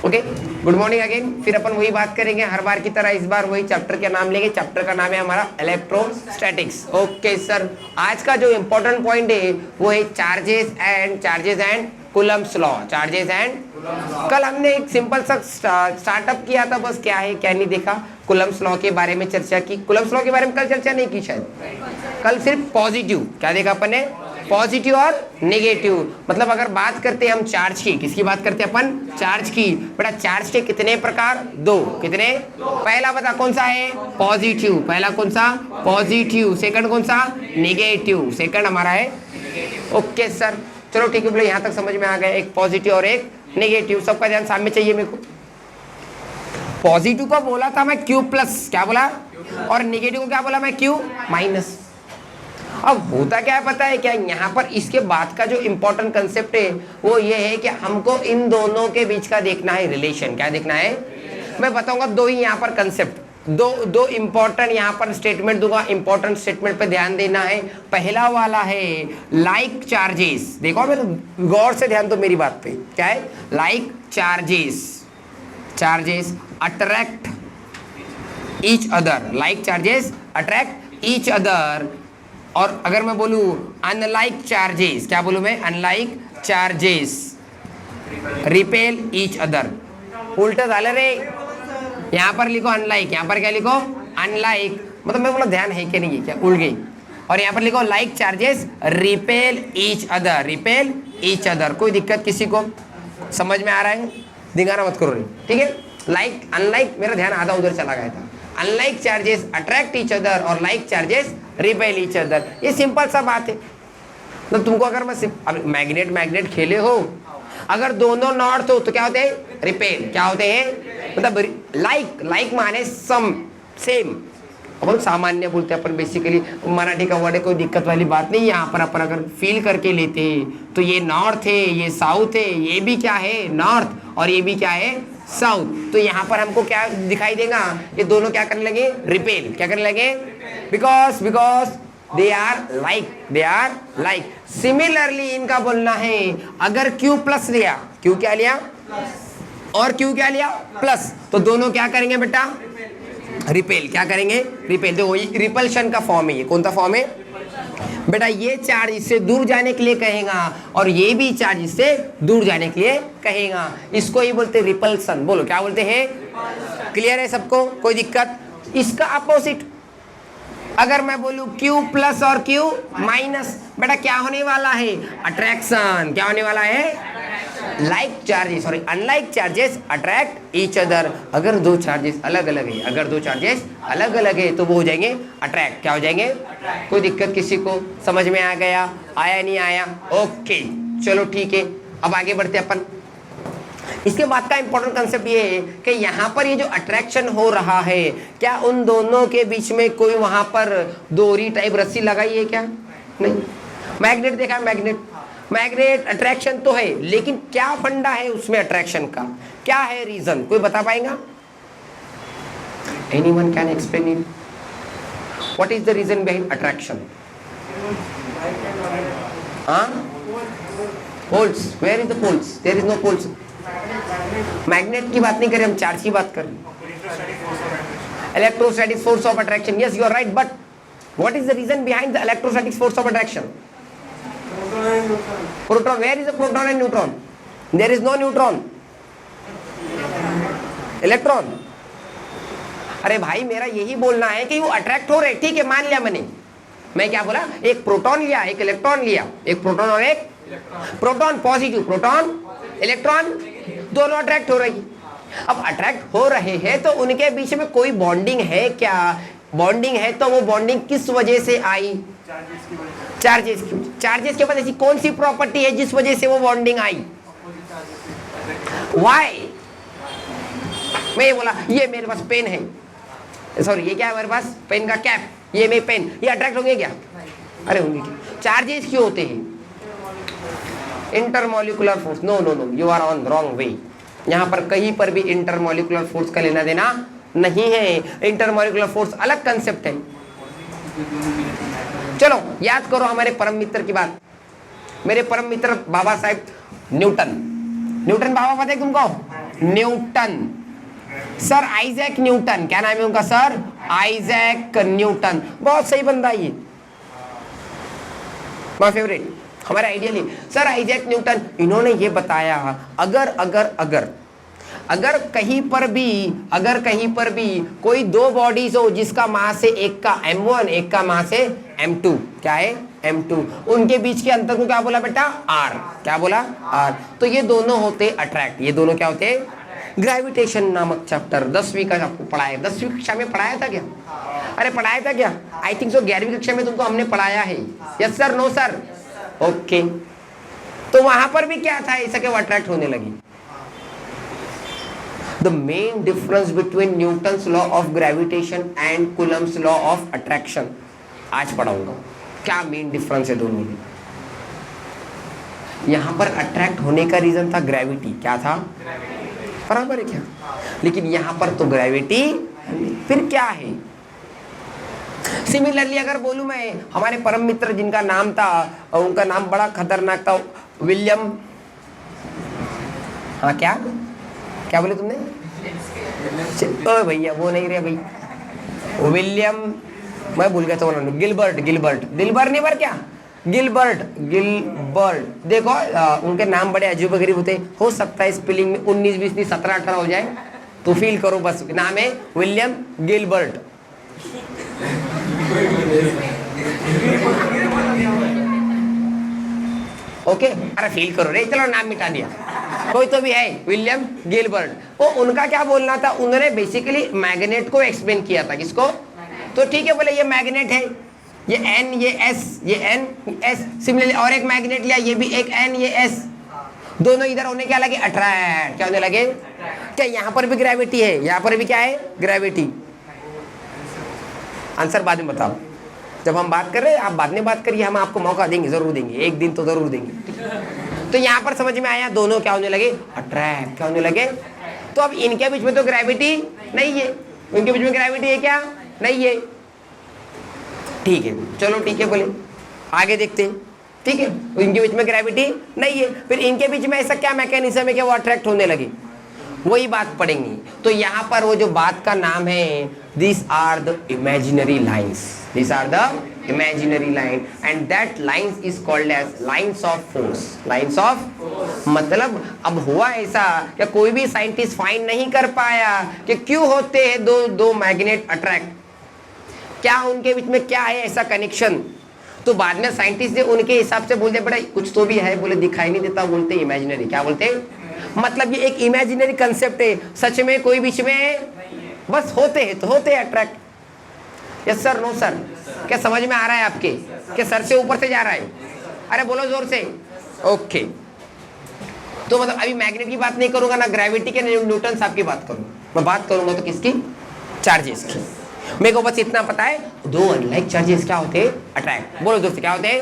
Okay, good morning again. फिर अपन वही बात करेंगे हर बार की तरह, इस बार वही चैप्टर का नाम लेंगे। चैप्टर का नाम है हमारा इलेक्ट्रोस्टैटिक्स। ओके सर, आज का जो इंपॉर्टेंट पॉइंट है वो है charges and Coulomb's law. Charges and, कल हमने एक सिंपल सा स्टार्टअप किया था, बस क्या है क्या नहीं देखा। कूलम्ब्स लॉ के बारे में चर्चा की। कूलम्ब्स लॉ के बारे में कल चर्चा नहीं की शायद, कल सिर्फ पॉजिटिव क्या देखा अपन ने, पॉजिटिव और नेगेटिव। मतलब अगर बात करते हैं हम चार्ज की, किसकी बात करते हैं अपन, चार्ज की। बेटा चार्ज के कितने प्रकार, दो। कितने, पहला बता कौन सा है, पॉजिटिव। पहला कौन सा, पॉजिटिव। सेकंड कौन सा, नेगेटिव। सेकंड हमारा है। ओके सर, चलो ठीक है बोले, यहाँ तक समझ में आ गया। एक पॉजिटिव और एक नेगेटिव, सबका ध्यान सामने चाहिए मेरे को। पॉजिटिव को बोला था मैं Q प्लस, क्या बोला, और नेगेटिव को क्या बोला मैं Q माइनस। अब होता क्या है पता है क्या, यहाँ पर इसके बाद का जो इंपॉर्टेंट कंसेप्ट है वो ये है कि हमको इन दोनों के बीच का देखना है रिलेशन। क्या देखना है, मैं बताऊंगा दो ही यहाँ पर कंसेप्ट, दो इंपॉर्टेंट यहाँ पर स्टेटमेंट दूंगा। इंपॉर्टेंट स्टेटमेंट पे ध्यान देना है। पहला वाला है लाइक चार्जेस। देखो मेरे गौर से ध्यान दो मेरी बात पे, क्या है, like charges attract each other. Like charges attract each other. और अगर मैं बोलूं अनलाइक चार्जेस, क्या बोलूं मैं, unlike charges repel each other. उल्टा झालं रे, यहाँ पर लिखो अनलाइक, यहाँ पर क्या लिखो, अनलाइक। मतलब मैं बोला ध्यान है कि नहीं है, क्या उड़ गई। और यहाँ पर लिखो like charges repel each other, repel each other. कोई दिक्कत किसी को, समझ में आ रहा है, दिखाना मत करो रे, ठीक है। लाइक अनलाइक, मेरा ध्यान आधा उधर चला गया था। Unlike charges attract each other और like charges repel each other. ये सिंपल सा बात है। तो तुमको अगर मैं मैग्नेट खेले हो, अगर दोनों नॉर्थ हो तो क्या होते हैं, रिपेल। क्या होते हैं, मतलब लाइक माने सम, सेम। अपन सामान्य बोलते हैं अपन, बेसिकली मराठी का वर्ड है, कोई दिक्कत वाली बात नहीं। यहाँ पर अपन अगर फील करके लेते हैं तो ये नॉर्थ है, ये साउथ है, ये भी क्या है नॉर्थ, और ये भी क्या है साउथ। तो यहाँ पर हमको क्या दिखाई देगा, ये दोनों क्या करने लगे, रिपेल। क्या करने लगे, because they are like. Similarly इनका बोलना है, अगर Q प्लस लिया, Q क्या लिया और Q क्या लिया प्लस, तो दोनों क्या करेंगे बेटा, रिपेल। क्या करेंगे, रिपेल। तो वही रिपल्शन का फॉर्म है। ये कौन सा फॉर्म है बेटा, ये चार्ज इससे दूर जाने के लिए कहेगा और ये भी चार्ज इससे दूर जाने के लिए कहेगा। इसको ही बोलते हैं रिपल्सन। बोलो क्या बोलते हैं, क्लियर है सबको, कोई दिक्कत। इसका अपोजिट अगर मैं बोलूं Q प्लस और Q माइनस, बेटा क्या होने वाला है, अट्रैक्शन। क्या होने वाला है, like charges sorry unlike charges attract each other. अगर दो चार्जेस अलग अलग है, अगर दो चार्जेस अलग अलग है तो वो हो जाएंगे अट्रैक्ट। क्या हो जाएंगे, कोई दिक्कत किसी को, समझ में आ गया, आया नहीं आया, ओके चलो ठीक है। अब आगे बढ़ते अपन। इसके बाद का इंपॉर्टेंट कंसेप्ट ये है कि यहाँ पर ये जो अट्रैक्शन हो रहा है, क्या उन दोनों के बीच में कोई वहां पर डोरी टाइप रस्सी लगाई है क्या, नहीं। मैग्नेट देखा है, मैग्नेट अट्रैक्शन तो है, लेकिन क्या फंडा है उसमें अट्रैक्शन का, क्या है रीजन, कोई बता पाएगा, anyone can explain it, what is the reason behind attraction. Poles, where is the poles, there is no poles. Magnet की बात नहीं करें हम, चार्ज की बात करें। Electrostatic force of attraction, yes you are right, but what is the reason behind the electrostatic force of attraction. Proton, where is the proton and neutron? There is no neutron. Electron. अरे भाई मेरा यही बोलना है कि वो attract हो रहे, ठीक है मान लिया मैंने। मैं क्या बोला, एक प्रोटॉन लिया, एक इलेक्ट्रॉन लिया, एक प्रोटॉन और एक प्रोटॉन, पॉजिटिव प्रोटॉन इलेक्ट्रॉन, दोनों अट्रैक्ट हो रही। अब अट्रैक्ट हो रहे हैं तो उनके बीच में कोई बॉन्डिंग है क्या, बॉन्डिंग है तो वो बॉन्डिंग किस वजह से आई, चार्जेस के बाद ऐसी कौन सी प्रॉपर्टी है जिस वजह से वो बॉन्डिंग आई, वाई। मैं ये बोला ये मेरे पास पेन है, सॉरी ये क्या है मेरे पास, पेन का कैप, ये मेरी पेन, ये अट्रैक्ट होंगे क्या, अरे होंगे क्या। चार्जेस क्यों होते हैं, intermolecular force, no no no, you are on wrong way. यहाँ पर कहीं पर भी इंटरमॉलिक्यूलर फोर्स का लेना देना नहीं है। इंटरमॉलिक्यूलर फोर्स अलग कंसेप्ट है। चलो याद करो हमारे परम मित्र की बात, मेरे परम मित्र बाबा साहेब न्यूटन। न्यूटन बाबा पता है तुमको, न्यूटन। सर आइजैक न्यूटन, क्या नाम है उनका सर? Isaac Newton. बहुत सही बंदा ये, माय फेवरेट, हमारा आइडियली सर आइजैक न्यूटन। इन्होंने ये बताया अगर अगर अगर अगर कहीं पर भी कोई दो बॉडीज हो जिसका मास है एक का m1 एक का मास है m2, क्या है m2, उनके बीच के अंतर को क्या बोला बेटा? r। क्या बोला? r। तो ये दोनों होते अट्रैक्ट, ये दोनों क्या होते? ग्रेविटेशन नामक चैप्टर 10वीं का आपको पढ़ाया, 10वीं कक्षा में पढ़ाया था क्या? अरे पढ़ाया था क्या? आई थिंक सो 11वीं कक्षा में तुमको हमने पढ़ाया है। Yes sir, no sir? Okay. तो वहां पर भी क्या था ऐसा कि वो अट्रैक्ट होने लगी। The main difference between Newton's law of gravitation and Coulomb's law of attraction आज पढ़ाऊंगा, क्या मेन डिफरेंस है दोनों में। यहां पर अट्रैक्ट होने का रीजन था ग्रेविटी, क्या था? बराबर है क्या? लेकिन यहां पर तो ग्रेविटी फिर क्या है? सिमिलरली अगर बोलूं मैं, हमारे परम मित्र जिनका नाम था, उनका नाम बड़ा खतरनाक था, विलियम, हाँ क्या क्या बोले तुमने? ओ भैया वो नहीं रहे भाई, विलियम, मैं भूल गया था उन्होंने, गिलबर्ट नहीं पर क्या, गिलबर्ट। देखो उनके नाम बड़े अजीब गरीब होते, हो सकता है स्पेलिंग में 19 20 नहीं 17 18 हो जाए, तो फील करो बस। नाम है विलियम गिलबर्ट। ओके, अरे फील करो रे, चलो नाम मिटा दिया, कोई तो भी है विलियम गिलबर्ट। वो उनका क्या बोलना था, उन्होंने बेसिकली मैग्नेट को एक्सप्लेन किया था। किसको? तो ठीक है, बोले ये मैग्नेट है, ये एन ये एस, ये एन एस। सिमिलरली और एक मैग्नेट लिया, ये भी एक एन ये एस, दोनों इधर होने क्या लगे? अट्रैक्ट। क्या होने लगे? क्या यहाँ पर भी ग्रेविटी है? यहाँ पर भी क्या है? ग्रेविटी। आंसर बाद में बताओ, जब हम बात कर रहे हैं आप बाद में बात करिए, हम आपको मौका देंगे, जरूर देंगे, एक दिन तो जरूर देंगे। तो यहाँ पर समझ में आया, दोनों क्या होने लगे? अट्रैक्ट। क्या होने लगे? तो अब इनके बीच में तो ग्रेविटी नहीं है, इनके बीच में ग्रेविटी है क्या? नहीं है। ठीक है, चलो ठीक है, बोले आगे देखते हैं। ठीक है, इनके बीच में ग्रेविटी नहीं है, फिर इनके बीच में ऐसा क्या मैकेनिज्म है कि वो अट्रैक्ट होने लगे, वही बात पढ़ेंगे। तो यहाँ पर वो जो बात का नाम है, this are the imaginary lines, this are the imaginary line, and that lines is called as lines of force. Lines of मतलब अब हुआ ऐसा कि कोई भी साइंटिस्ट फाइंड नहीं कर पाया कि क्यों होते हैं दो मैग्नेट अट्रैक्ट, क्या उनके बीच में क्या है ऐसा कनेक्शन। तो बाद में साइंटिस्ट ने उनके हिसाब से बोलते बड़ा कुछ तो भी है, बोले दिखाई नहीं देता, बोलते इमेजिनरी। क्या बोलते? मतलब ये एक इमेजिनरी कंसेप्ट है, सच में कोई बीच में बस होते हैं तो होते हैं attract. Yes sir, no sir? क्या समझ में आ रहा है आपके? क्या सर से ऊपर से जा रहा है? अरे बोलो जोर से। ओके, तो मतलब अभी मैग्नेट की बात नहीं करूंगा, ना ग्रेविटी के, ना न्यूटन साहब की बात करूंगा, मैं बात करूंगा तो किसकी? चार्जेस की। मेरे को बस इतना पता है, दो अनलाइक चार्जेस क्या होते हैं? अट्रैक्ट। बोलो दोस्तों क्या होते हैं?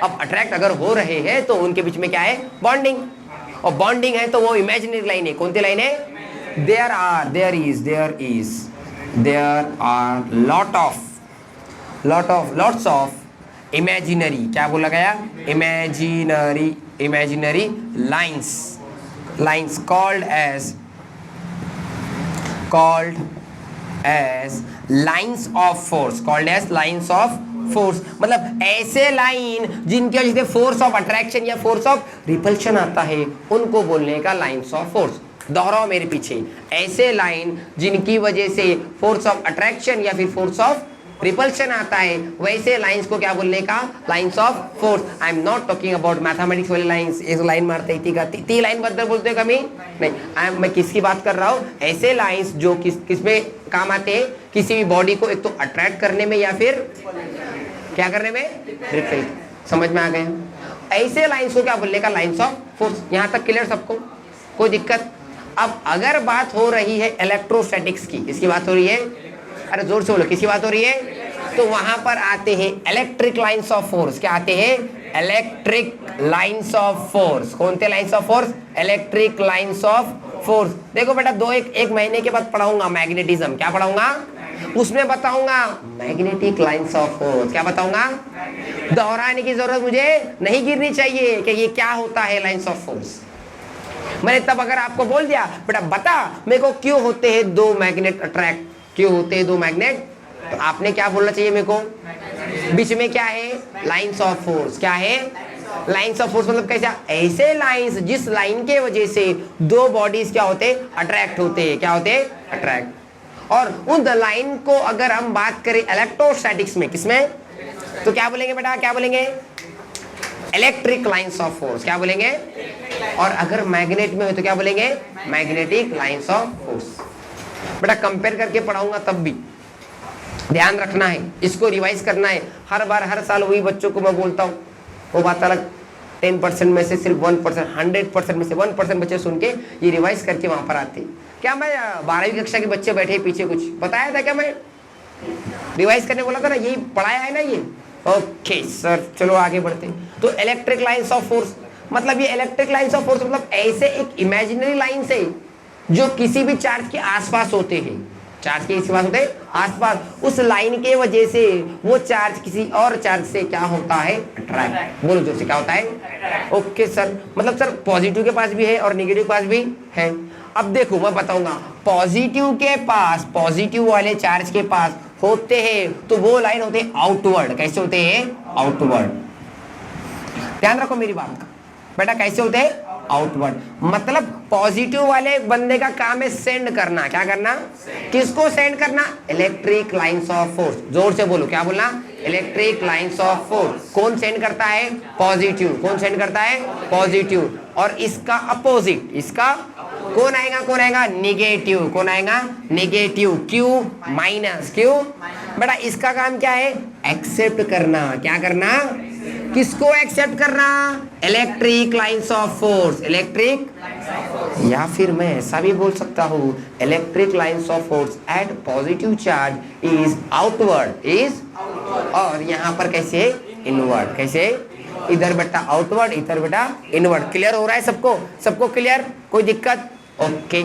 अब अट्रैक्ट अगर हो रहे हैं तो उनके बीच में क्या है? बॉन्डिंग। और बॉन्डिंग है तो वो इमेजिनरी लाइन है। कौन सी लाइन है? There are lots of imaginary, क्या बोला गया? Imaginary lines called as lines of force, मतलब ऐसे लाइन जिनकी वजह से फोर्स ऑफ अट्रैक्शन या फोर्स ऑफ रिपल्शन आता है, उनको बोलने का लाइन्स ऑफ फोर्स। दोहराओ मेरे पीछे, ऐसे लाइन जिनकी वजह से फोर्स ऑफ अट्रैक्शन या फिर फोर्स ऑफ रिपल्शन आता है, वैसे लाइंस को क्या बोलने का? Lines of force. I am not talking about mathematics वाली लाइंस, एक लाइन मारते ही ती लाइन बदल बोलते कमी नहीं। मैं किसकी बात कर रहा हूँ? ऐसे लाइंस जो किस में काम आते हैं? किसी भी बॉडी को एक तो अट्रैक्ट करने में या फिर क्या करने में? रिपेल। समझ में आ गया? ऐसे लाइंस को क्या बोलने का? Lines of force. यहाँ तक क्लियर सबको? कोई दिक्कत? अब अगर बात हो रही है इलेक्ट्रोस्टैटिक्स की, किसकी बात हो रही है? अरे जोर से बोलो, किसकी बात हो रही है? तो वहां पर आते हैं इलेक्ट्रिक लाइंस ऑफ फोर्स। क्या आते हैं? Electric lines of force. कौन से lines of force? Electric lines of force. देखो बेटा, एक महीने के बाद पढ़ाऊंगा मैग्नेटिज्म। क्या पढ़ाऊंगा? उसमें बताऊंगा मैग्नेटिक लाइंस ऑफ फोर्स। क्या बताऊंगा? दोहराने की जरूरत मुझे नहीं गिरनी चाहिए कि ये क्या होता है लाइंस ऑफ फोर्स। मैंने तब अगर आपको बोल दिया बेटा बता मेरे को क्यों होते हैं दो मैग्नेट अट्रैक्ट, क्यों होते हैं दो मैग्नेट, तो आपने क्या बोलना चाहिए मेरे को, बीच में क्या है, लाइंस ऑफ फोर्स। क्या है, लाइंस ऑफ फोर्स मतलब कैसा, ऐसे लाइंस जिस लाइन के वजह से दो बॉडीज क्या होते, अट्रैक्ट होते हैं। क्या होते, अट्रैक्ट। और उन लाइन को अगर हम बात करें इलेक्ट्रोस्टैटिक्स में, किसमें, तो क्या बोलेंगे बेटा, क्या बोलेंगे, इलेक्ट्रिक लाइंस ऑफ फोर्स। क्या बोलेंगे, और अगर मैग्नेट में हो तो क्या बोलेंगे, मैग्नेटिक लाइंस ऑफ फोर्स। बेटा कंपेयर करके पढ़ाऊंगा तब भी ध्यान रखना है, इसको रिवाइज करना है। हर बार हर साल वही बच्चों को मैं बोलता हूँ, वो बात अलग, 10% में से सिर्फ 1%, 100% में से 1% बच्चे सुन के ये रिवाइज करके वहां पर आते। क्या मैं 12वीं कक्षा के बच्चे बैठे पीछे कुछ बताया था क्या, मैं रिवाइज करने बोला था ना, यही पढ़ाया है ना ये। ओके सर, चलो आगे बढ़ते। तो इलेक्ट्रिक लाइंस ऑफ फोर्स मतलब, ये इलेक्ट्रिक लाइंस ऑफ फोर्स मतलब ऐसे एक इमेजिनरी लाइन से जो किसी भी चार्ज के आसपास होते हैं, चार्ज के आसपास होते हैं, आसपास, उस लाइन के वजह से वो चार्ज किसी और चार्ज से क्या होता है, अट्रैक्ट। बोलो जोर से, क्या होता है, ओके सर। मतलब सर पॉजिटिव के पास भी है और नेगेटिव के पास भी है। अब देखो मैं बताऊंगा, पॉजिटिव के पास, पॉजिटिव वाले चार्ज के पास होते हैं तो वो लाइन होते हैं आउटवर्ड। कैसे होते हैं, आउटवर्ड। ध्यान रखो मेरी बात का बेटा, कैसे होते हैं, आउटवर्ड। मतलब पॉजिटिव वाले बंदे का काम है सेंड करना। क्या करना, किसको सेंड करना, इलेक्ट्रिक लाइंस ऑफ फोर्स। जोर से बोलो, क्या बोलना, इलेक्ट्रिक लाइंस ऑफ फोर्स। कौन सेंड करता है, पॉजिटिव। कौन सेंड करता है, पॉजिटिव। और इसका अपोजिट, इसका कौन आएगा, कौन आएगा, निगेटिव। कौन आएगा, निगेटिव, क्यू माइनस, क्यू। बेटा इसका काम क्या है, एक्सेप्ट करना। क्या करना, किसको एक्सेप्ट करना, electric lines of force. Electric, या फिर मैं ऐसा भी बोल सकता हूँ, electric lines of force at positive charge is outward, is, और यहाँ पर कैसे, इनवर्ड। कैसे, इधर बेटा आउटवर्ड, इधर बेटा इनवर्ड। क्लियर हो रहा है सबको, सबको क्लियर, कोई दिक्कत, ओके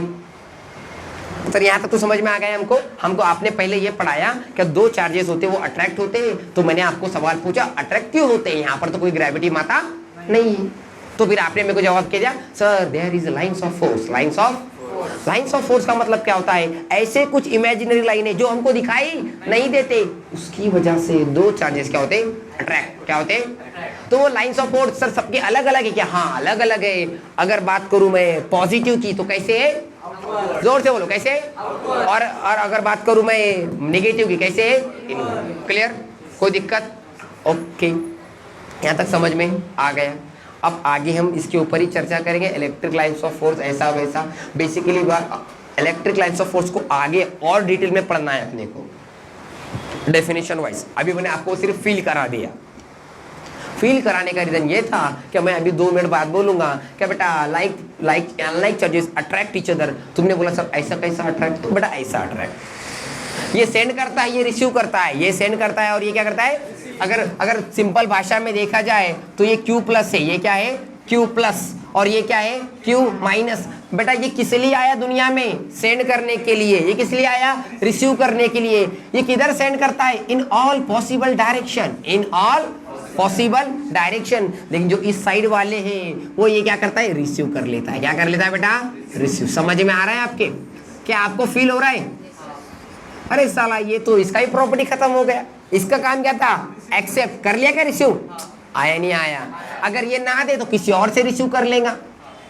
सर यहाँ तक तो समझ में आ गया हमको। हमको आपने पहले ये पढ़ाया कि दो चार्जेस होते हैं वो अट्रैक्ट होते हैं, तो मैंने आपको सवाल पूछा अट्रैक्ट क्यों होते हैं, यहाँ पर तो कोई ग्रेविटी माता नहीं है। तो फिर आपने मेरे को जवाब किया sir there is lines of force. Lines of force का मतलब क्या होता है, ऐसे कुछ इमेजिनरी लाइनें जो हमको दिखाई नहीं देते, उसकी वजह से दो चार्जेस क्या होते हैं, अट्रैक्ट। क्या होते हैं, तो वो लाइंस ऑफ फोर्स सर सबके अलग अलग है क्या, हाँ अलग अलग है। अगर बात करूं मैं पॉजिटिव की तो कैसे है, जोर से बोलो, कैसे, और अगर बात करूं मैं नेगेटिव की, कैसे है, क्लियर, कोई दिक्कत, ओके यहाँ तक समझ में आ गया। अब आगे हम इसके ऊपर ही चर्चा करेंगे, इलेक्ट्रिक लाइंस ऑफ फोर्स ऐसा वैसा। Basically electric lines of force को आगे और डिटेल में पढ़ना है अपने को, डेफिनेशन वाइज। अभी मैंने आपको सिर्फ फील करा दिया। फील कराने का रीजन ये था कि मैं अभी 2 मिनट बाद बोलूंगा क्या बेटा, like charges attract each other. तुमने बोला सर ऐसा कैसा अट्रैक्ट, तो बेटा ऐसा अट्रैक्ट, ये सेंड करता है, ये रिसीव करता है, ये सेंड करता है और ये क्या करता है। अगर सिंपल भाषा में देखा जाए तो ये Q प्लस है, ये क्या है, Q प्लस, और ये क्या है, Q माइनस। बेटा ये किस लिए आया दुनिया में, सेंड करने के लिए। ये किस लिए आया, रिसीव करने के लिए। ये किधर सेंड करता है, in all possible direction, in all possible direction. लेकिन जो इस साइड वाले हैं वो ये क्या करता है, रिसीव कर लेता है। क्या कर लेता है बेटा, रिसीव। समझ में आ रहा है आपके, क्या आपको फील हो रहा है। अरे साला ये तो इसका ही प्रॉपर्टी खत्म हो गया। इसका काम क्या था, एक्सेप्ट कर लिया, क्या रिसीव, आया नहीं आया। अगर ये ना दे तो किसी और से रिसीव कर लेगा।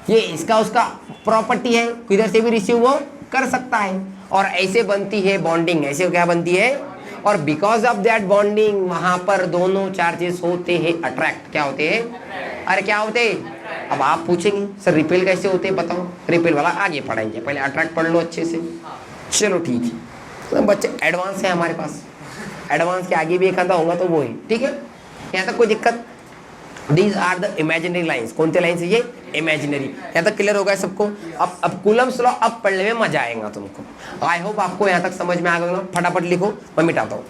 ये इसका उसका प्रॉपर्टी है, किधर से भी रिसीव वो कर सकता है। और ऐसे बनती है बॉन्डिंग, ऐसे क्या बनती है, और बिकॉज ऑफ दैट बॉन्डिंग वहां पर दोनों चार्जेस होते हैं अट्रैक्ट। क्या होते हैं, अरे क्या होते हैं। अब आप पूछेंगे सर रिपेल कैसे होते हैं, बताओ। रिपेल वाला आगे पढ़ाएंगे, पहले अट्रैक्ट पढ़ लो अच्छे से। चलो ठीक है, तो बच्चे एडवांस है हमारे पास, एडवांस के आगे भी एक आधा होगा तो वो है, ठीक है, यहाँ तक कोई दिक्कत। These are the imaginary lines। कौन से लाइन है ये, इमेजिनरी। यहाँ तक क्लियर हो गया सबको। अब कूलम्स लॉ अब पढ़ने में मजा आएगा तुमको। आई होप आपको यहाँ तक समझ में आ गया। फटाफट लिखो, मैं मिटाता हूँ।